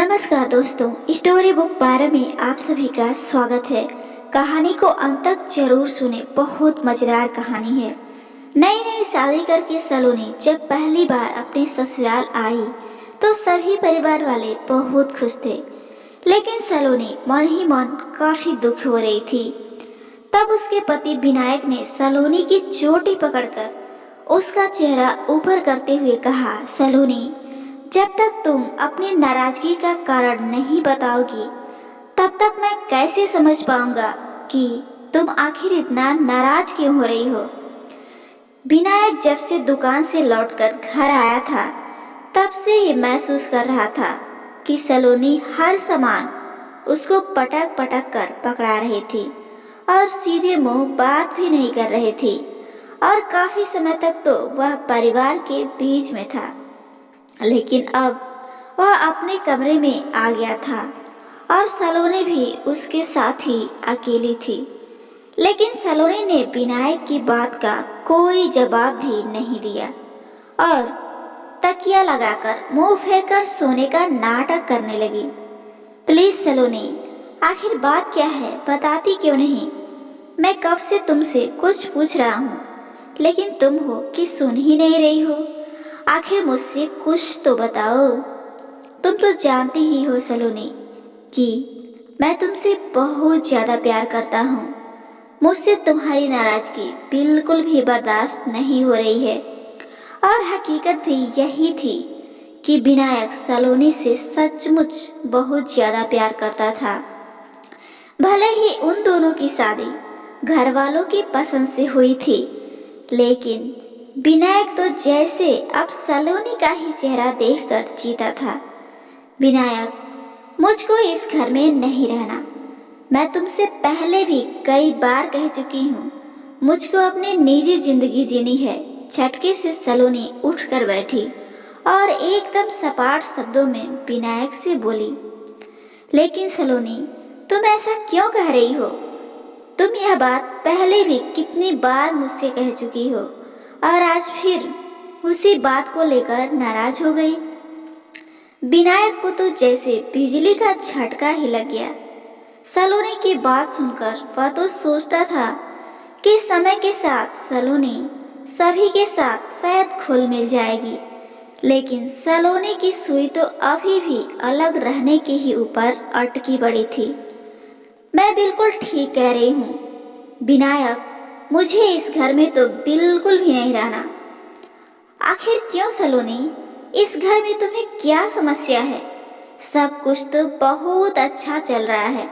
नमस्कार दोस्तों, story book 12 में आप सभी का स्वागत है। कहानी को अंत तक जरूर सुने, बहुत मजेदार कहानी है। नई नई शादी करके सलोनी जब पहली बार अपने ससुराल आई तो सभी परिवार वाले बहुत खुश थे, लेकिन सलोनी मन ही मन काफी दुख हो रही थी। तब उसके पति विनायक ने सलोनी की चोटी पकड़कर उसका चेहरा ऊपर करते हुए कहा, सलोनी, जब तक तुम अपनी नाराजगी का कारण नहीं बताओगी तब तक मैं कैसे समझ पाऊंगा कि तुम आखिर इतना नाराज क्यों हो रही हो। विनायक जब से दुकान से लौटकर घर आया था तब से ही महसूस कर रहा था कि सलोनी हर सामान उसको पटक पटक कर पकड़ा रही थी और सीधे मुंह बात भी नहीं कर रही थी, और काफी समय तक तो वह परिवार के बीच में था। लेकिन अब वह अपने कमरे में आ गया था और सलोनी भी उसके साथ ही अकेली थी। लेकिन सलोनी ने विनायक की बात का कोई जवाब भी नहीं दिया और तकिया लगाकर मुंह फेरकर सोने का नाटक करने लगी। प्लीज सलोनी, आखिर बात क्या है, बताती क्यों नहीं? मैं कब से तुमसे कुछ पूछ रहा हूँ, लेकिन तुम हो कि सुन ही नहीं रही हो। आखिर मुझसे कुछ तो बताओ। तुम तो जानती ही हो सलोनी कि मैं तुमसे बहुत ज्यादा प्यार करता हूँ। मुझसे तुम्हारी नाराजगी बिल्कुल भी बर्दाश्त नहीं हो रही है, और हकीकत भी यही थी कि विनायक सलोनी से सचमुच बहुत ज्यादा प्यार करता था। भले ही उन दोनों की शादी घर वालों की पसंद से हुई थी, लेकिन विनायक तो जैसे अब सलोनी का ही चेहरा देखकर जीता था। विनायक, मुझको इस घर में नहीं रहना। मैं तुमसे पहले भी कई बार कह चुकी हूँ, मुझको अपनी निजी जिंदगी जीनी है। झटके से सलोनी उठकर बैठी और एकदम सपाट शब्दों में विनायक से बोली, लेकिन सलोनी, तुम ऐसा क्यों कह रही हो? तुम यह बात पहले भी कितनी बार मुझसे कह चुकी हो और आज फिर उसी बात को लेकर नाराज हो गई। विनायक को तो जैसे बिजली का झटका ही लग गया। सलोनी की बात सुनकर वह तो सोचता था कि समय के साथ सलोनी सभी के साथ शायद घुल मिल जाएगी, लेकिन सलोनी की सुई तो अभी भी अलग रहने के ही ऊपर अटकी पड़ी थी। मैं बिल्कुल ठीक कह रही हूँ विनायक, मुझे इस घर में तो बिल्कुल भी नहीं रहना। आखिर क्यों सलोनी, इस घर में तुम्हें क्या समस्या है? सब कुछ तो बहुत अच्छा चल रहा है।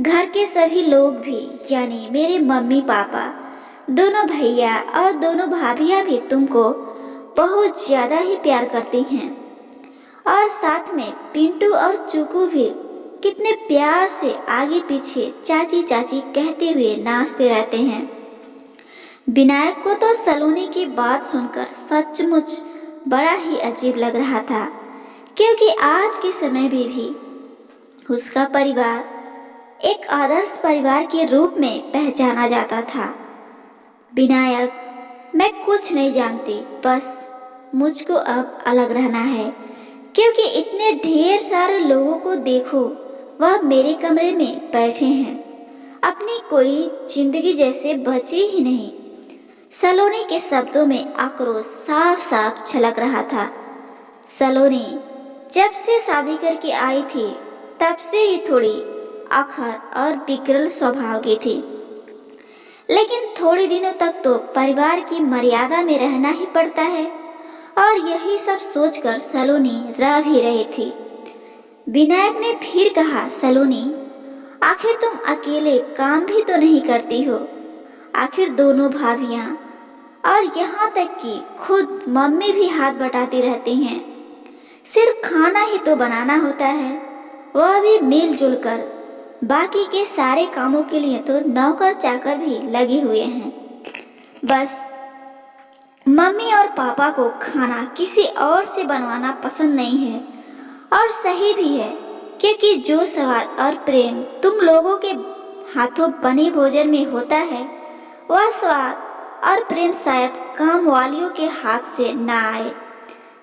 घर के सभी लोग भी, यानी मेरे मम्मी पापा, दोनों भैया और दोनों भाभियाँ भी तुमको बहुत ज्यादा ही प्यार करती हैं, और साथ में पिंटू और चुकू भी कितने प्यार से आगे पीछे चाची चाची कहते हुए नाचते रहते हैं। विनायक को तो सलोनी की बात सुनकर सचमुच बड़ा ही अजीब लग रहा था, क्योंकि आज के समय में भी उसका परिवार एक आदर्श परिवार के रूप में पहचाना जाता था। विनायक, मैं कुछ नहीं जानती, बस मुझको अब अलग रहना है, क्योंकि इतने ढेर सारे लोगों को देखो, वह मेरे कमरे में बैठे हैं, अपनी कोई जिंदगी जैसे बचे ही नहीं। सलोनी के शब्दों में आक्रोश साफ साफ झलक रहा था। सलोनी जब से शादी करके आई थी तब से ही थोड़ी अखर और बिगड़ल स्वभाव की थी, लेकिन थोड़े दिनों तक तो परिवार की मर्यादा में रहना ही पड़ता है, और यही सब सोचकर सलोनी रह भी रही थी। विनायक ने फिर कहा, सलोनी, आखिर तुम अकेले काम भी तो नहीं करती हो। आखिर दोनों भाभियां और यहाँ तक कि खुद मम्मी भी हाथ बटाती रहती हैं। सिर्फ खाना ही तो बनाना होता है, वह भी मिलजुल कर। बाकी के सारे कामों के लिए तो नौकर चाकर भी लगे हुए हैं। बस मम्मी और पापा को खाना किसी और से बनवाना पसंद नहीं है, और सही भी है, क्योंकि जो स्वाद और प्रेम तुम लोगों के हाथों बने भोजन में होता है, वह स्वाद और प्रेम शायद काम वालियों के हाथ से ना आए।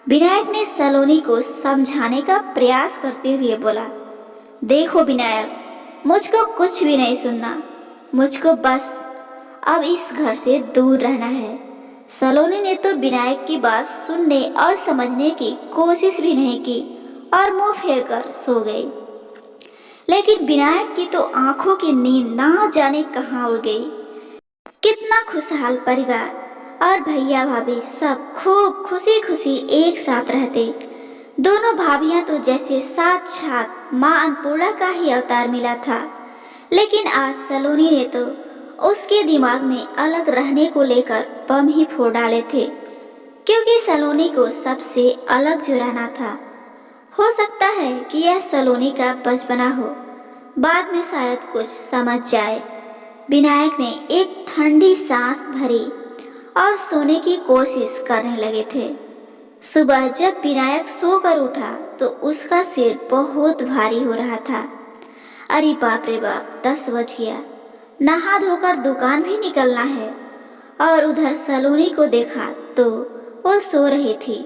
विनायक ने सलोनी को समझाने का प्रयास करते हुए बोला, देखो विनायक, मुझको कुछ भी नहीं सुनना, मुझको बस अब इस घर से दूर रहना है। सलोनी ने तो विनायक की बात सुनने और समझने की कोशिश भी नहीं की और मुंह फेर कर सो गई। लेकिन विनायक की तो आंखों की नींद ना जाने कहाँ उड़ गई। कितना खुशहाल परिवार और भैया भाभी सब खूब खुशी खुशी एक साथ रहते। दोनों भाभियां तो जैसे साक्षात माँ अन्नपूर्णा का ही अवतार मिला था। लेकिन आज सलोनी ने तो उसके दिमाग में अलग रहने को लेकर बम ही फोड़ डाले थे, क्योंकि सलोनी को सबसे अलग जुड़ाना था। हो सकता है कि यह सलोनी का बचपना हो, बाद में शायद कुछ समझ जाए। विनायक ने एक ठंडी सांस भरी और सोने की कोशिश करने लगे थे। सुबह जब विनायक सोकर उठा तो उसका सिर बहुत भारी हो रहा था। अरे बाप रे बाप, 10 बज गया, नहा धोकर दुकान भी निकलना है। और उधर सलोनी को देखा तो वो सो रही थी।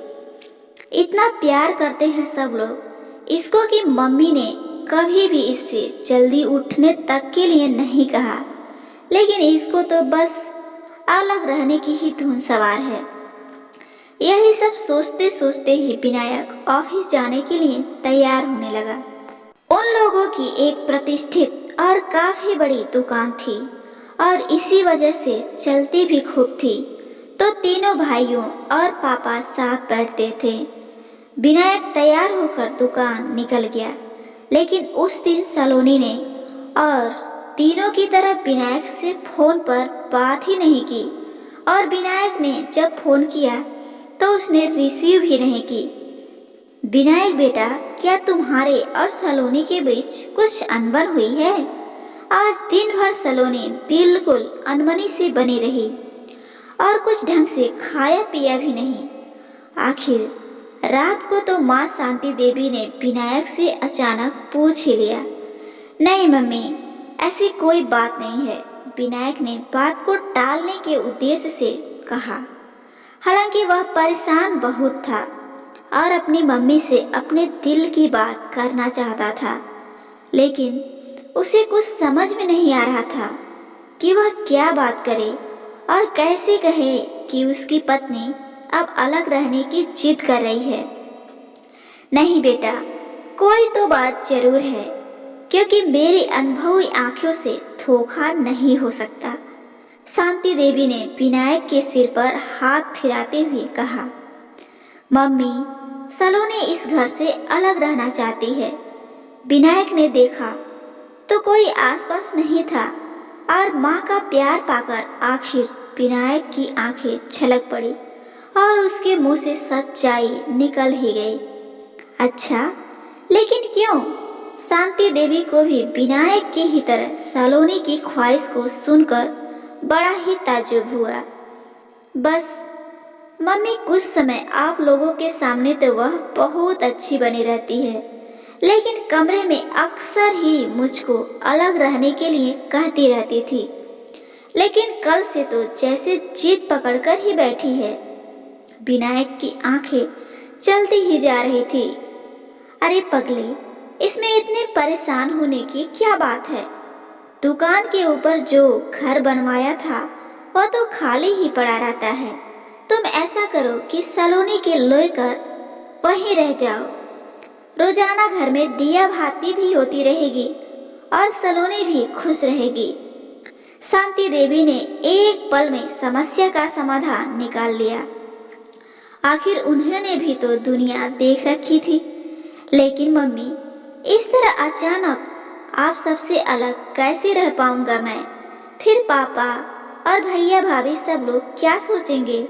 इतना प्यार करते हैं सब लोग इसको कि मम्मी ने कभी भी इससे जल्दी उठने तक के लिए नहीं कहा, लेकिन इसको तो बस अलग रहने की ही धुन सवार है। यही सब सोचते सोचते ही विनायक ऑफिस जाने के लिए तैयार होने लगा। उन लोगों की एक प्रतिष्ठित और काफी बड़ी दुकान थी और इसी वजह से चलती भी खूब थी। तो तीनों भाइयों और पापा साथ बैठते थे। विनायक तैयार होकर दुकान निकल गया, लेकिन उस दिन सलोनी ने और तीनों की तरह विनायक से फोन पर बात ही नहीं की, और विनायक ने जब फोन किया तो उसने रिसीव ही नहीं की। विनायक बेटा, क्या तुम्हारे और सलोनी के बीच कुछ अनबन हुई है? आज दिन भर सलोनी बिल्कुल अनमनी से बनी रही और कुछ ढंग से खाया पिया भी नहीं। आखिर रात को तो माँ शांति देवी ने विनायक से अचानक पूछ ही लिया। नहीं मम्मी, ऐसी कोई बात नहीं है, विनायक ने बात को टालने के उद्देश्य से कहा। हालांकि वह परेशान बहुत था और अपनी मम्मी से अपने दिल की बात करना चाहता था, लेकिन उसे कुछ समझ में नहीं आ रहा था कि वह क्या बात करे और कैसे कहे कि उसकी पत्नी अब अलग रहने की जिद कर रही है। नहीं बेटा, कोई तो बात जरूर है, क्योंकि मेरी अनुभवी आंखों से धोखा नहीं हो सकता, शांति देवी ने विनायक के सिर पर हाथ फिराते हुए कहा। मम्मी, सलोनी इस घर से अलग रहना चाहती है। विनायक ने देखा तो कोई आसपास नहीं था और माँ का प्यार पाकर आखिर विनायक की आंखें छलक पड़ी और उसके मुंह से सच्चाई निकल ही गई। अच्छा, लेकिन क्यों? शांति देवी को भी विनायक की ही तरह सलोनी की ख्वाहिश को सुनकर बड़ा ही ताज्जुब हुआ। बस मम्मी, कुछ समय आप लोगों के सामने तो वह बहुत अच्छी बनी रहती है, लेकिन कमरे में अक्सर ही मुझको अलग रहने के लिए कहती रहती थी। लेकिन कल से तो जैसे जिद पकड़कर ही बैठी है। विनायक की आंखें चलती ही जा रही थी। अरे पगली, इसमें इतने परेशान होने की क्या बात है? दुकान के ऊपर जो घर बनवाया था वह तो खाली ही पड़ा रहता है। तुम ऐसा करो कि सलोनी के लेकर वहीं रह जाओ। रोजाना घर में दिया भाती भी होती रहेगी और सलोनी भी खुश रहेगी। शांति देवी ने एक पल में समस्या का समाधान निकाल लिया। आखिर उन्होंने भी तो दुनिया देख रखी थी। लेकिन मम्मी, इस तरह अचानक आप सबसे अलग कैसे रह पाऊंगा मैं? फिर पापा और भैया भाभी सब लोग क्या सोचेंगे?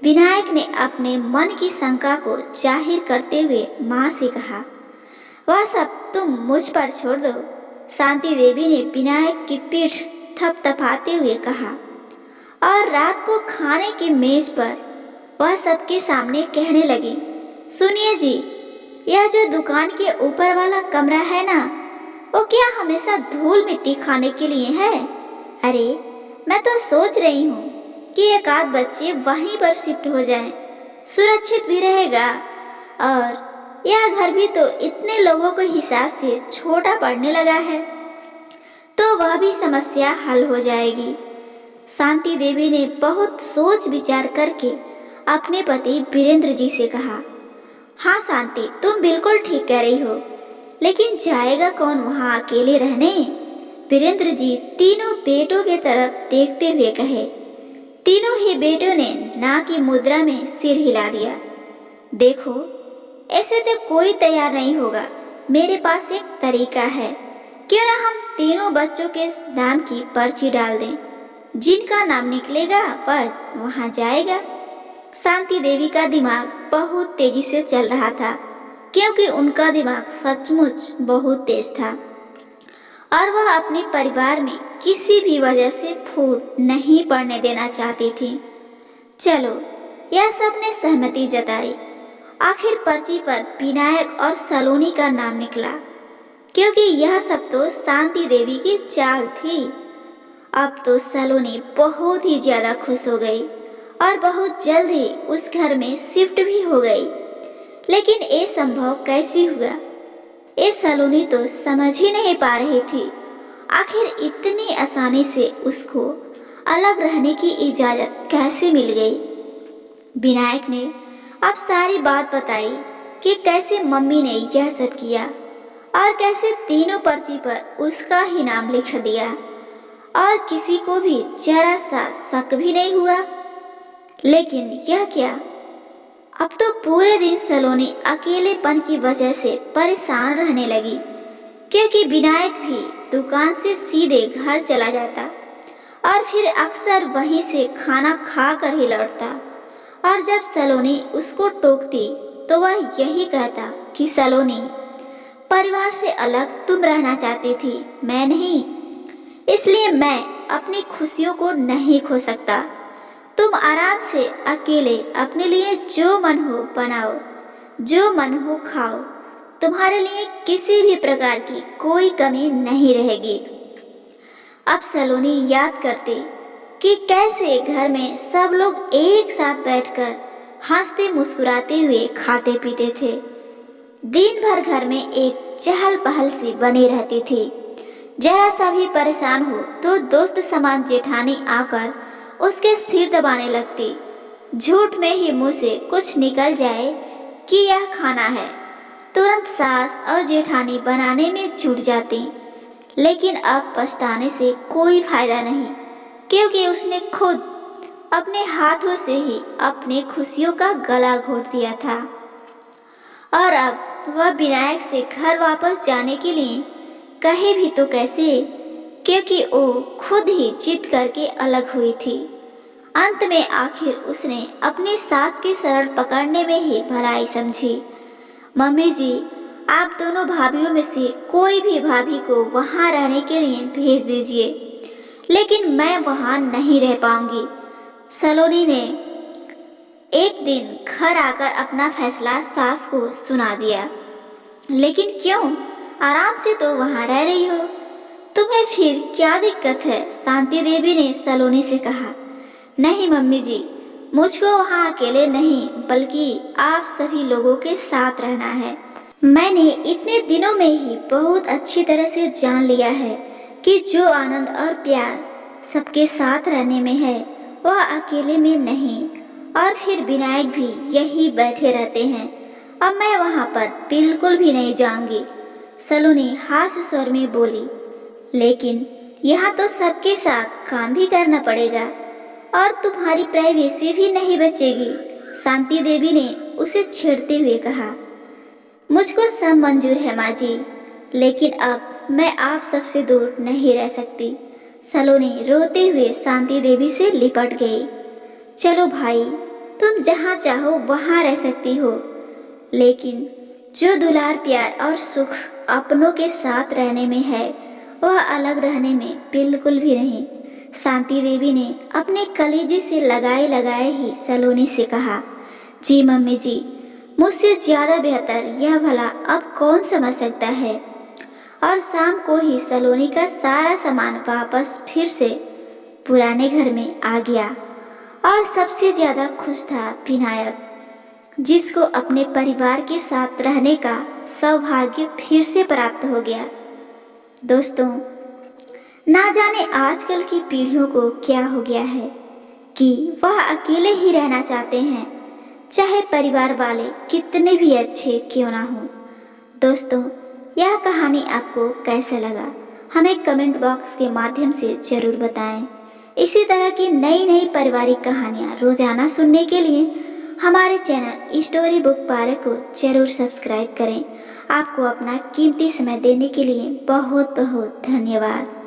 विनायक ने अपने मन की शंका को जाहिर करते हुए माँ से कहा। वह सब तुम मुझ पर छोड़ दो, शांति देवी ने विनायक की पीठ थपथपाते हुए कहा। और रात को खाने की मेज पर वह सबके सामने कहने लगी, सुनिए जी, यह जो दुकान के ऊपर वाला कमरा है ना, वो क्या हमेशा धूल मिट्टी खाने के लिए है? अरे मैं तो सोच रही हूँ कि एक आध बच्चे वहीं पर शिफ्ट हो जाएं। सुरक्षित भी रहेगा और यह घर भी तो इतने लोगों के हिसाब से छोटा पड़ने लगा है, तो वह भी समस्या हल हो जाएगी। शांति देवी ने बहुत सोच विचार करके अपने पति वीरेंद्र जी से कहा, हाँ शांति, तुम बिल्कुल ठीक कह रही हो, लेकिन जाएगा कौन वहाँ अकेले रहने? वीरेंद्र जी तीनों बेटों के तरफ देखते हुए कहे। तीनों ही बेटों ने ना की मुद्रा में सिर हिला दिया। देखो, ऐसे तो कोई तैयार नहीं होगा। मेरे पास एक तरीका है, क्यों ना हम तीनों बच्चों के नाम की पर्ची डाल दें। जिनका नाम निकलेगा वह वहां जाएगा। शांति देवी का दिमाग बहुत तेजी से चल रहा था, क्योंकि उनका दिमाग सचमुच बहुत तेज था और वह अपने परिवार में किसी भी वजह से फूट नहीं पड़ने देना चाहती थी। चलो, यह सब ने सहमति जताई। आखिर पर्ची पर विनायक और सलोनी का नाम निकला, क्योंकि यह सब तो शांति देवी की चाल थी। अब तो सलोनी बहुत ही ज्यादा खुश हो गई और बहुत जल्द ही उस घर में शिफ्ट भी हो गई। लेकिन ये संभव कैसे हुआ, ये सलोनी तो समझ ही नहीं पा रही थी। आखिर इतनी आसानी से उसको अलग रहने की इजाजत कैसे मिल गई। विनायक ने अब सारी बात बताई कि कैसे मम्मी ने यह सब किया और कैसे तीनों पर्ची पर उसका ही नाम लिख दिया और किसी को भी जरा सा शक भी नहीं हुआ। लेकिन यह क्या, अब तो पूरे दिन सलोनी अकेलेपन की वजह से परेशान रहने लगी, क्योंकि विनायक भी दुकान से सीधे घर चला जाता और फिर अक्सर वहीं से खाना खा कर ही लौटता। और जब सलोनी उसको टोकती तो वह यही कहता कि सलोनी, परिवार से अलग तुम रहना चाहती थी, मैं नहीं, इसलिए मैं अपनी खुशियों को नहीं खो सकता। तुम आराम से अकेले अपने लिए जो मन हो बनाओ, जो मन हो खाओ, तुम्हारे लिए किसी भी प्रकार की कोई कमी नहीं रहेगी। अब सलोनी याद करती कि कैसे घर में सब लोग एक साथ बैठकर हंसते मुस्कुराते हुए खाते पीते थे। दिन भर घर में एक चहल पहल सी बनी रहती थी। जरा सा भी परेशान हो तो दोस्त समान जेठानी आकर उसके सिर दबाने लगती। झूठ में ही मुंह से कुछ निकल जाए कि यह खाना है, तुरंत सास और जेठानी बनाने में जुट जाती। लेकिन अब पछताने से कोई फायदा नहीं, क्योंकि उसने खुद अपने हाथों से ही अपने खुशियों का गला घोट दिया था। और अब वह विनायक से घर वापस जाने के लिए कहे भी तो कैसे, क्योंकि वो खुद ही जिद करके अलग हुई थी। अंत में आखिर उसने अपनी सास की शरण पकड़ने में ही भलाई समझी। मम्मी जी, आप दोनों भाभीयों में से कोई भी भाभी को वहां रहने के लिए भेज दीजिए, लेकिन मैं वहां नहीं रह पाऊंगी। सलोनी ने एक दिन घर आकर अपना फैसला सास को सुना दिया। लेकिन क्यों, आराम से तो वहां रह रही हो, तुम्हें फिर क्या दिक्कत है? शांति देवी ने सलोनी से कहा। नहीं मम्मी जी, मुझको वहाँ अकेले नहीं बल्कि आप सभी लोगों के साथ रहना है। मैंने इतने दिनों में ही बहुत अच्छी तरह से जान लिया है कि जो आनंद और प्यार सबके साथ रहने में है वह अकेले में नहीं। और फिर विनायक भी यही बैठे रहते हैं, अब मैं वहाँ पर बिल्कुल भी नहीं जाऊंगी। सलोनी हास्य स्वर में बोली। लेकिन यहाँ तो सबके साथ काम भी करना पड़ेगा और तुम्हारी प्राइवेसी भी नहीं बचेगी, शांति देवी ने उसे छेड़ते हुए कहा। मुझको सब मंजूर है माँ जी, लेकिन अब मैं आप सबसे दूर नहीं रह सकती। सलोनी रोते हुए शांति देवी से लिपट गई। चलो भाई, तुम जहाँ चाहो वहाँ रह सकती हो, लेकिन जो दुलार प्यार और सुख अपनों के साथ रहने में है वह अलग रहने में बिल्कुल भी नहीं। शांति देवी ने अपने कलेजे से लगाए लगाए ही सलोनी से कहा। जी मम्मी जी, मुझसे ज्यादा बेहतर यह भला अब कौन समझ सकता है। और शाम को ही सलोनी का सारा सामान वापस फिर से पुराने घर में आ गया और सबसे ज्यादा खुश था विनायक, जिसको अपने परिवार के साथ रहने का सौभाग्य फिर से प्राप्त हो गया। दोस्तों, ना जाने आजकल की पीढ़ियों को क्या हो गया है कि वह अकेले ही रहना चाहते हैं, चाहे परिवार वाले कितने भी अच्छे क्यों ना हो। दोस्तों, यह कहानी आपको कैसा लगा हमें कमेंट बॉक्स के माध्यम से ज़रूर बताएं। इसी तरह की नई नई पारिवारिक कहानियाँ रोजाना सुनने के लिए हमारे चैनल स्टोरी बुक पार्क को जरूर सब्सक्राइब करें। आपको अपना कीमती समय देने के लिए बहुत बहुत धन्यवाद।